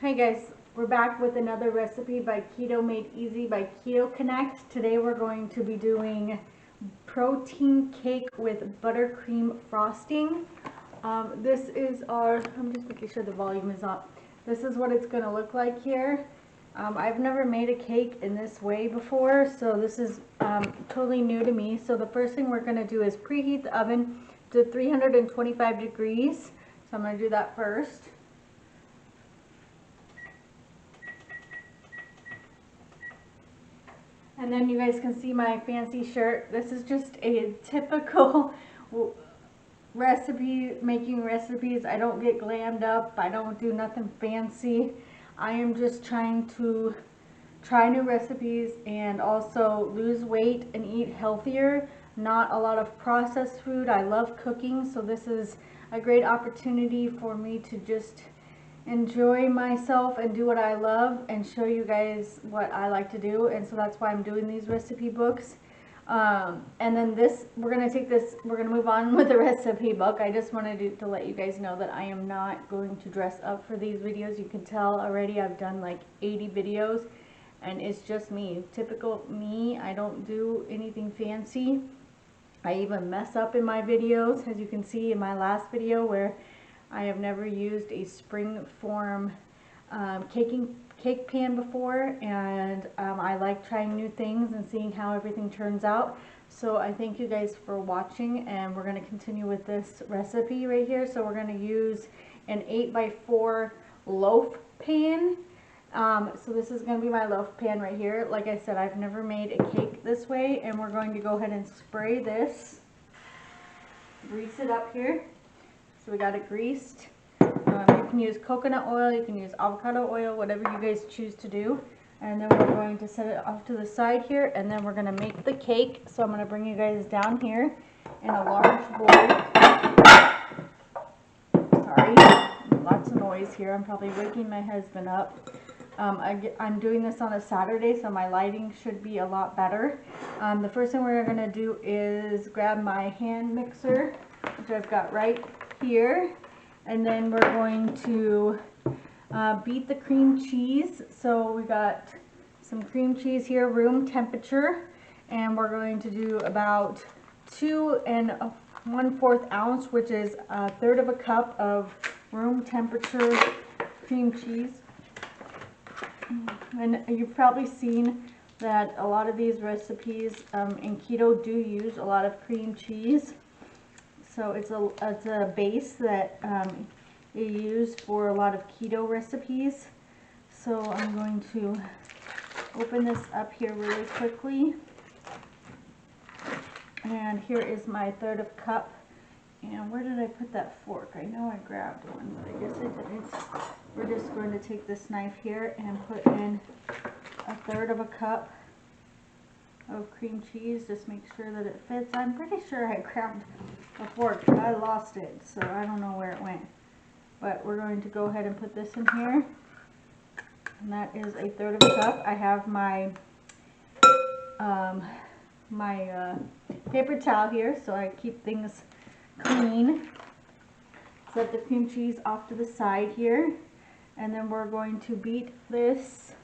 Hey guys, we're back with another recipe by Keto Made Easy by Keto Connect. Today we're going to be doing protein cake with buttercream frosting. This is our, I'm just making sure the volume is up. This is what it's going to look like here. I've never made a cake in this way before, so this is totally new to me. So the first thing we're going to do is preheat the oven to 325 degrees. So I'm going to do that first. And then you guys can see my fancy shirt. This is just a typical recipe, making recipes. I don't get glammed up. I don't do nothing fancy. I am just trying to try new recipes and also lose weight and eat healthier. Not a lot of processed food. I love cooking, so this is a great opportunity for me to just enjoy myself and do what I love and show you guys what I like to do. And so that's why I'm doing these recipe books. And then this, we're going to move on with the recipe book. I just wanted to let you guys know that I am not going to dress up for these videos. You can tell already I've done like 80 videos and it's just me, typical me. I don't do anything fancy. I even mess up in my videos, as you can see in my last video where I have never used a spring form cake pan before, and I like trying new things and seeing how everything turns out. So I thank you guys for watching, and we're going to continue with this recipe right here. So we're going to use an 8x4 loaf pan. So this is going to be my loaf pan right here. Like I said, I've never made a cake this way, and we're going to go ahead and spray this, grease it up here. So we got it greased. You can use coconut oil, you can use avocado oil, whatever you guys choose to do. And then we're going to set it off to the side here, and then we're going to make the cake. So I'm going to bring you guys down here in a large bowl. Sorry, lots of noise here. I'm probably waking my husband up. I'm doing this on a Saturday, so my lighting should be a lot better. The first thing we're going to do is grab my hand mixer, which I've got right here, and then we're going to beat the cream cheese. So we got some cream cheese here, room temperature, and we're going to do about 2 1/4 ounce, which is 1/3 of a cup of room temperature cream cheese. And you've probably seen that a lot of these recipes in keto do use a lot of cream cheese. So it's a base that you use for a lot of keto recipes. So I'm going to open this up here really quickly. And here is my 1/3 of a cup. And where did I put that fork? I know I grabbed one, but I guess I didn't. We're just going to take this knife here and put in 1/3 of a cup of cream cheese. Just make sure that it fits. I'm pretty sure I grabbed a fork, but I lost it, so I don't know where it went. But we're going to go ahead and put this in here, and that is 1/3 of a cup. I have my paper towel here, so I keep things clean. Set the cream cheese off to the side here, and then we're going to beat this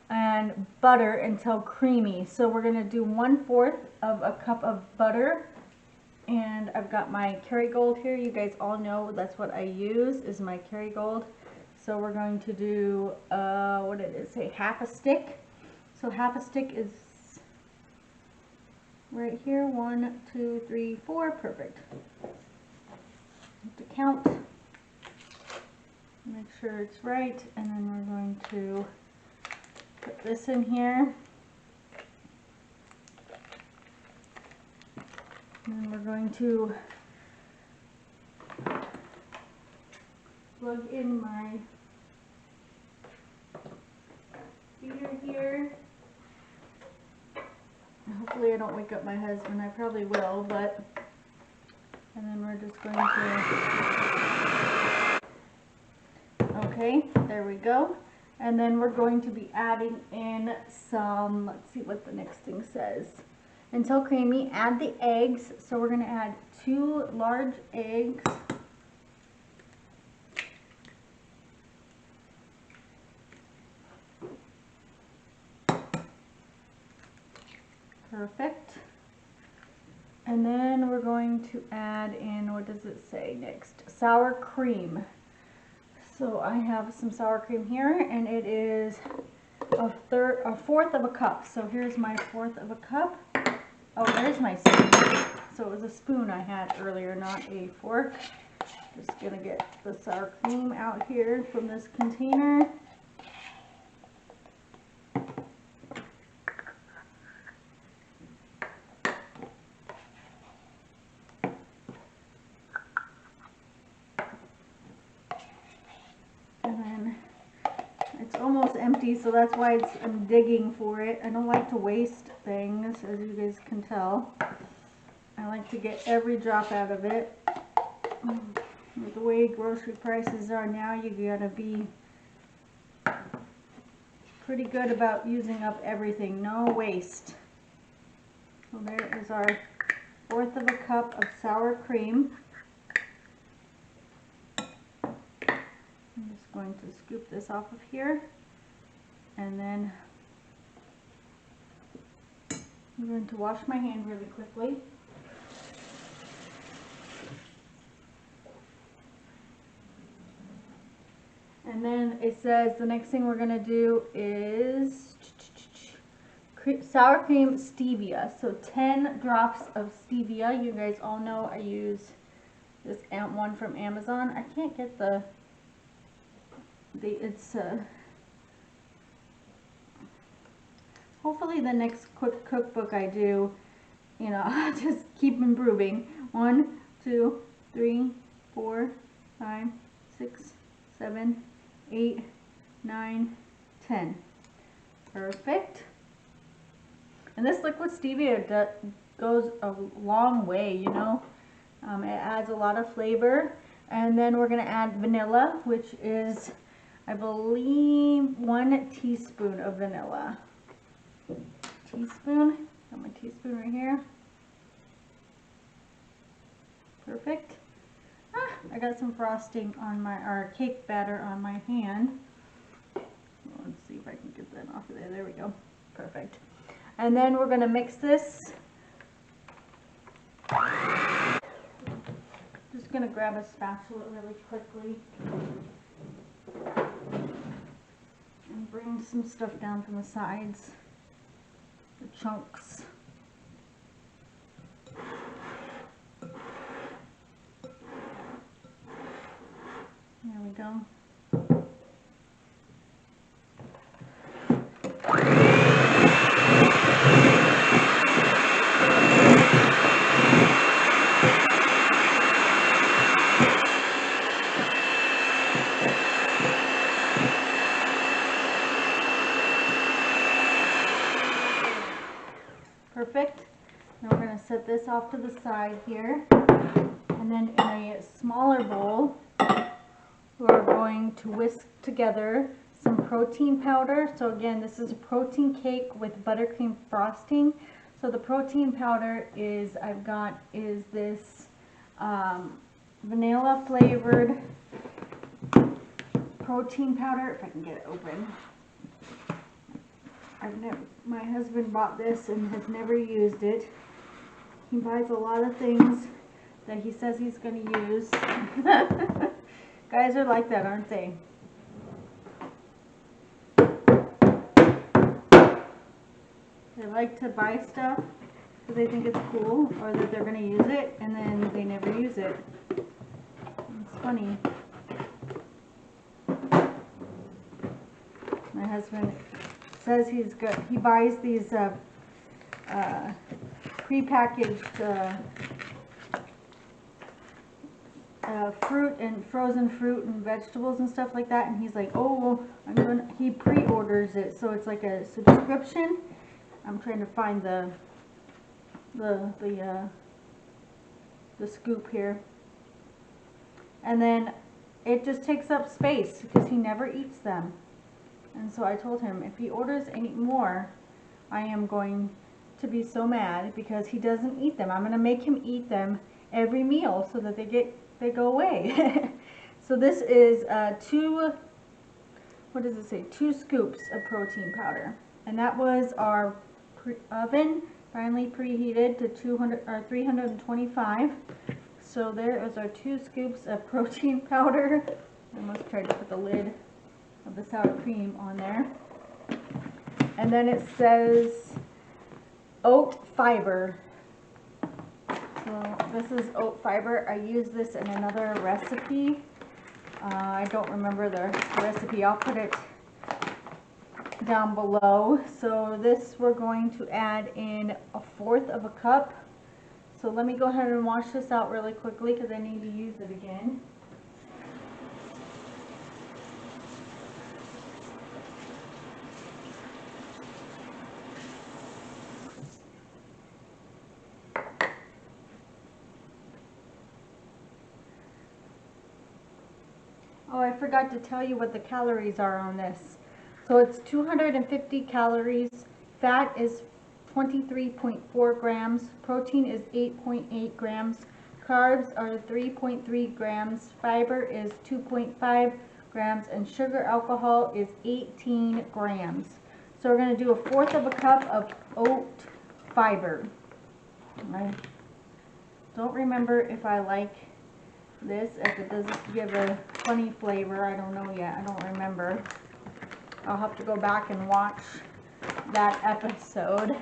and butter until creamy. So we're going to do 1/4 of a cup of butter, and I've got my Kerrygold here. You guys all know that's what I use, is my Kerrygold. So we're going to do what did it say, half a stick. So half a stick is right here, 1 2 3 4, perfect. To count, make sure it's right, and then we're going to put this in here, and then we're going to plug in my beater here. Hopefully I don't wake up my husband. I probably will, but and then we're just going to, okay, there we go. And then we're going to be adding in some, let's see what the next thing says. Until creamy, add the eggs. So we're going to add 2 large eggs. Perfect. And then we're going to add in, what does it say next? Sour cream. So I have some sour cream here, and it is a fourth of a cup. So here's my fourth of a cup. Oh, there's my spoon. So it was a spoon I had earlier, not a fork. Just gonna get the sour cream out here from this container. And then it's almost empty, so that's why I'm digging for it. I don't like to waste things, as you guys can tell. I like to get every drop out of it. With the way grocery prices are now, you gotta be pretty good about using up everything. No waste. So there is our fourth of a cup of sour cream. I'm just going to scoop this off of here, and then I'm going to wash my hand really quickly. And then it says the next thing we're going to do is sour cream stevia. So 10 drops of stevia. You guys all know I use this one from Amazon. I can't get hopefully the next quick cookbook I do, you know, I'll just keep improving. 1, 2, 3, 4, 5, 6, 7, 8, 9, 10. Perfect. And this liquid stevia goes a long way, you know. It adds a lot of flavor. And then we're going to add vanilla, which is, I believe, 1 teaspoon of vanilla. Teaspoon. Got my teaspoon right here. Perfect. I got some frosting on or cake batter on my hand. Let's see if I can get that off of there. There we go. Perfect. And then we're going to mix this. Just going to grab a spatula really quickly and bring some stuff down from the sides, the chunks. There we go. Perfect. Now we're going to set this off to the side here. And then in a smaller bowl, we're going to whisk together some protein powder. So again, this is a protein cake with buttercream frosting. So the protein powder is this vanilla flavored protein powder, if I can get it open. My husband bought this and has never used it. He buys a lot of things that he says he's going to use. Guys are like that, aren't they? They like to buy stuff because they think it's cool or that they're going to use it, and then they never use it. It's funny. My husband says he buys these prepackaged fruit and frozen fruit and vegetables and stuff like that, and he's like, oh, he pre-orders it, so it's like a subscription. I'm trying to find the scoop here, and then it just takes up space because he never eats them. And so I told him if he orders any more, I am going to be so mad because he doesn't eat them. I'm going to make him eat them every meal so that they go away. So this is 2 scoops of protein powder. And that was our oven finally preheated to 200 or 325. So there is our 2 scoops of protein powder. I almost tried to put the lid of the sour cream on there. And then it says oat fiber. So this is oat fiber. I use this in another recipe. I don't remember the recipe. I'll put it down below. So this we're going to add in 1/4 of a cup. So let me go ahead and wash this out really quickly because I need to use it again. Oh, I forgot to tell you what the calories are on this. So it's 250 calories. Fat is 23.4 grams. Protein is 8.8 grams. Carbs are 3.3 grams. Fiber is 2.5 grams. And sugar alcohol is 18 grams. So we're going to do 1/4 of a cup of oat fiber. I don't remember if I like this, if it doesn't give a funny flavor. I don't know yet. I don't remember. I'll have to go back and watch that episode,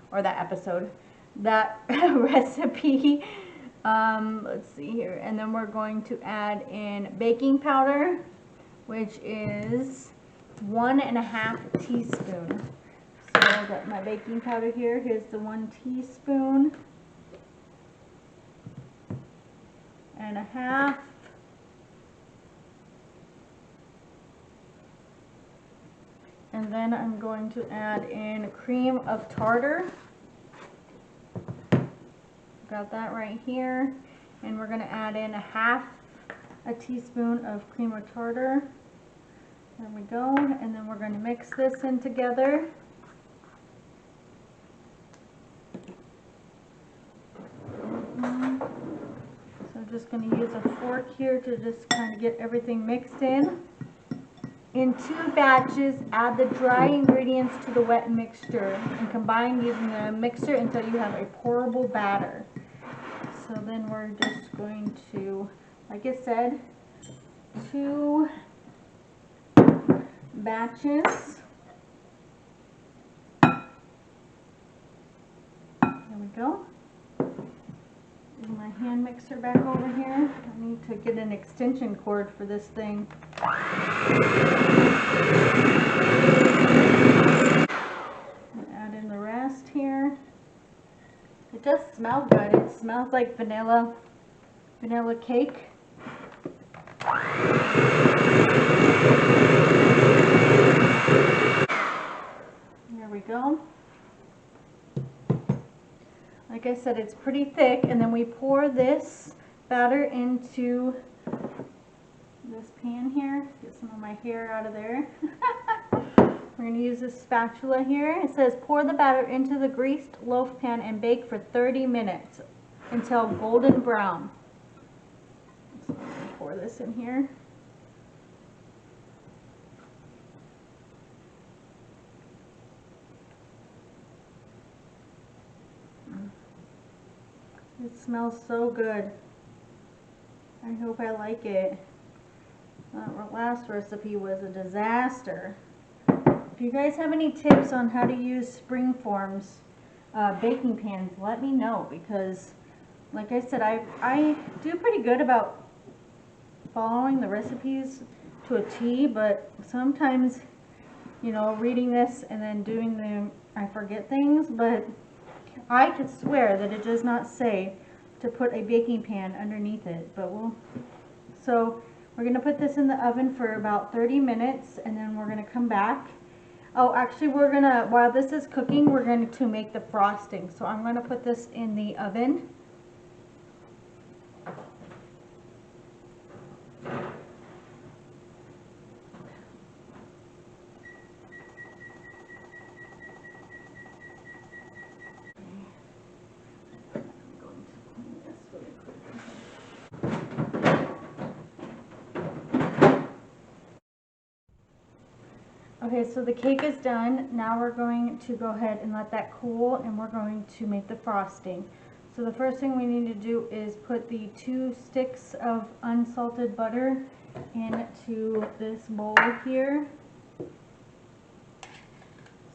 or that recipe. Let's see here. And then we're going to add in baking powder, which is 1½ teaspoon. So I've got my baking powder here. Here's the 1 teaspoon. And 1/2. And then I'm going to add in cream of tartar. Got that right here. And we're going to add in 1/2 teaspoon of cream of tartar. There we go. And then we're going to mix this in together. Just going to use a fork here to just kind of get everything mixed in. In 2 batches, add the dry ingredients to the wet mixture and combine using the mixer until you have a pourable batter. So then we're just going to, like I said, 2 batches. There we go. My hand mixer back over here. I need to get an extension cord for this thing. Add in the rest here. It does smell good. It smells like vanilla cake. There we go. Like I said, it's pretty thick, and then we pour this batter into this pan here. Get some of my hair out of there. We're going to use this spatula here. It says pour the batter into the greased loaf pan and bake for 30 minutes until golden brown. So I'm going to pour this in here. It smells so good. I hope I like it. Our last recipe was a disaster. If you guys have any tips on how to use Springform's baking pans, let me know, because like I said, I do pretty good about following the recipes to a T, but sometimes, you know, reading this and then doing them, I forget things. But I could swear that it does not say to put a baking pan underneath it, but so we're going to put this in the oven for about 30 minutes, and then we're going to come back. Oh, actually, we're going to, while this is cooking, we're going to make the frosting. So I'm going to put this in the oven. Okay, so the cake is done. Now we're going to go ahead and let that cool, and we're going to make the frosting. So the first thing we need to do is put the 2 sticks of unsalted butter into this bowl here.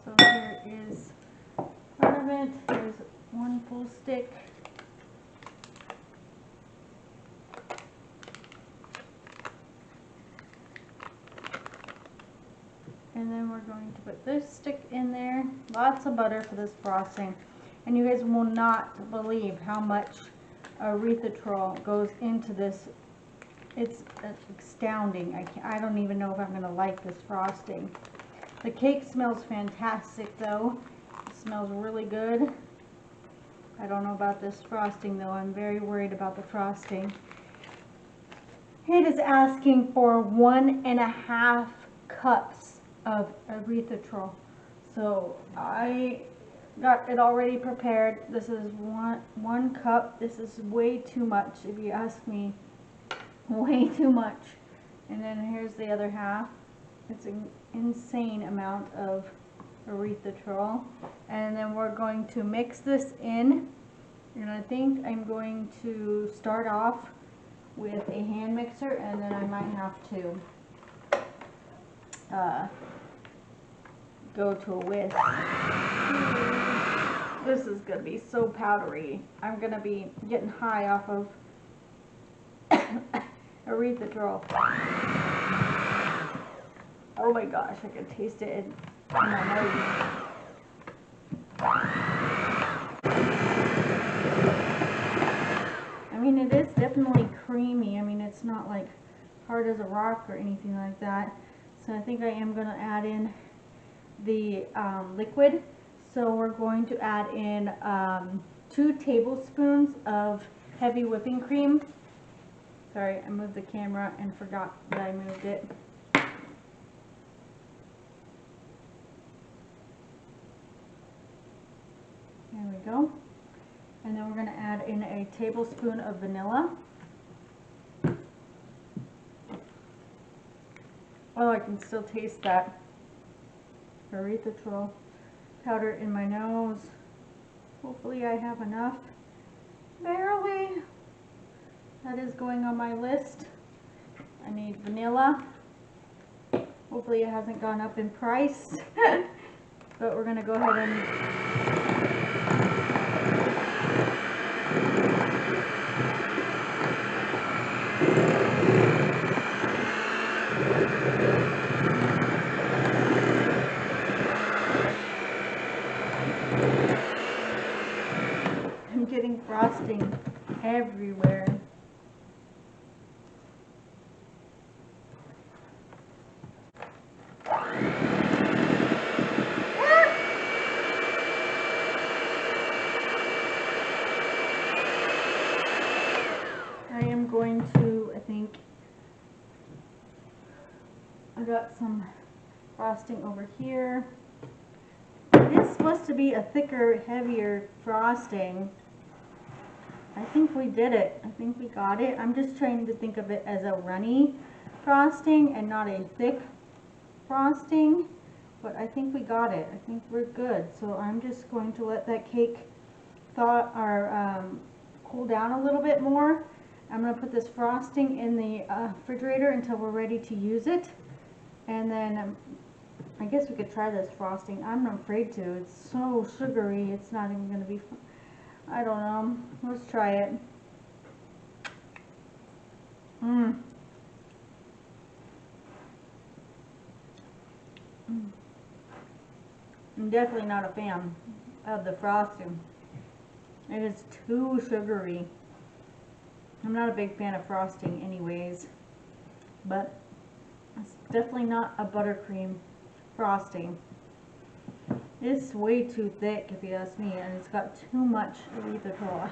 So here is part of it. There's 1 full stick. And then we're going to put this stick in there. Lots of butter for this frosting. And you guys will not believe how much erythritol goes into this. It's astounding. I don't even know if I'm going to like this frosting. The cake smells fantastic though. It smells really good. I don't know about this frosting though. I'm very worried about the frosting. It is asking for 1.5 cups of erythritol. So I got it already prepared. This is one cup. This is way too much if you ask me. Way too much. And then here's the other half. It's an insane amount of erythritol. And then we're going to mix this in. And I think I'm going to start off with a hand mixer, and then I might have to go to a whisk. This is going to be so powdery. I'm going to be getting high off of erythritol. Oh my gosh, I can taste it in my nose. I mean, it is definitely creamy. I mean, it's not like hard as a rock or anything like that. So I think I am going to add in the liquid. So we're going to add in 2 tablespoons of heavy whipping cream. Sorry, I moved the camera and forgot that I moved it. There we go. And then we're going to add in a tablespoon of vanilla. Oh, I can still taste that erythritol powder in my nose. Hopefully I have enough. Barely. That is going on my list. I need vanilla. Hopefully it hasn't gone up in price. But we're going to go ahead and I'm getting frosting everywhere. I am going to, I think, I got some frosting over here. It's supposed to be a thicker, heavier frosting. I think we did it. I think we got it. I'm just trying to think of it as a runny frosting and not a thick frosting. But I think we got it. I think we're good. So I'm just going to let that cake thaw or cool down a little bit more. I'm going to put this frosting in the refrigerator until we're ready to use it. And then I guess we could try this frosting. I'm not afraid to. It's so sugary. It's not even going to be fun. I don't know. Let's try it. I'm definitely not a fan of the frosting. It is too sugary. I'm not a big fan of frosting anyways, but it's definitely not a buttercream frosting. It's way too thick if you ask me, and it's got too much erythritol.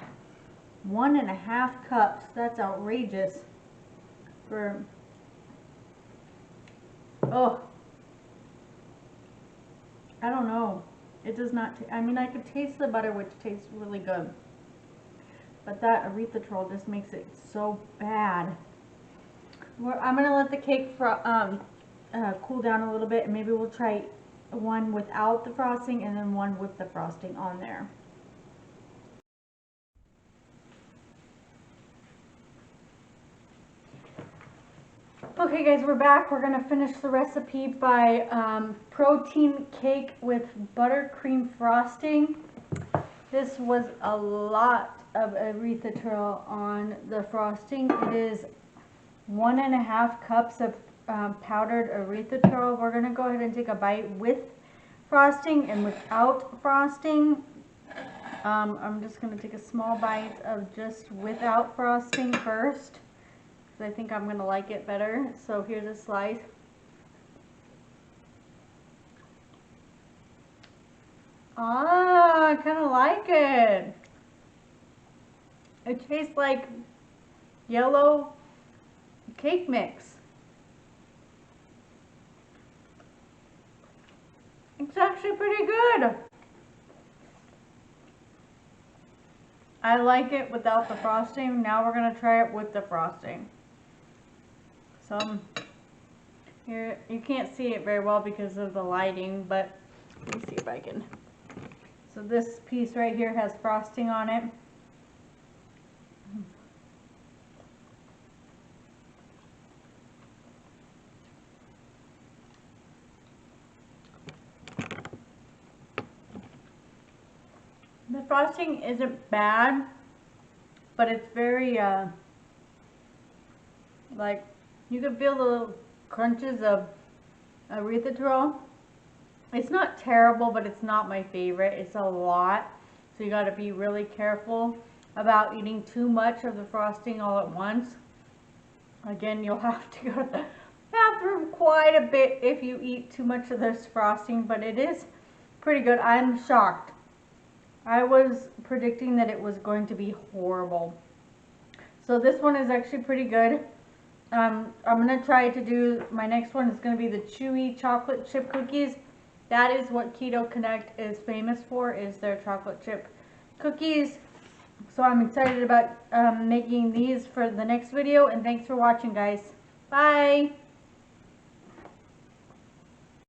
1.5 cups, that's outrageous for, oh, I don't know. It does not, I mean, I could taste the butter, which tastes really good. But that erythritol just makes it so bad. I'm going to let the cake cool down a little bit, and maybe we'll try one without the frosting and then one with the frosting on there. Okay guys, we're back. We're going to finish the recipe by protein cake with buttercream frosting. This was a lot of erythritol on the frosting. It is 1.5 cups of powdered erythritol. We're going to go ahead and take a bite with frosting and without frosting. I'm just going to take a small bite of just without frosting first, I think I'm going to like it better. So here's a slice. I kind of like it. It tastes like yellow cake mix. It's actually pretty good. I like it without the frosting. Now we're going to try it with the frosting. So here, you can't see it very well because of the lighting, but let me see if I can. So this piece right here has frosting on it. The frosting isn't bad, but it's very like, you can feel the little crunches of erythritol. It's not terrible, but it's not my favorite. It's a lot, so you got to be really careful about eating too much of the frosting all at once. Again, you'll have to go to the bathroom quite a bit if you eat too much of this frosting, but it is pretty good. I'm shocked. I was predicting that it was going to be horrible. So this one is actually pretty good. I'm going to try to do, my next one is going to be the chewy chocolate chip cookies. That is what Keto Connect is famous for, is their chocolate chip cookies. So I'm excited about making these for the next video, and thanks for watching, guys. Bye!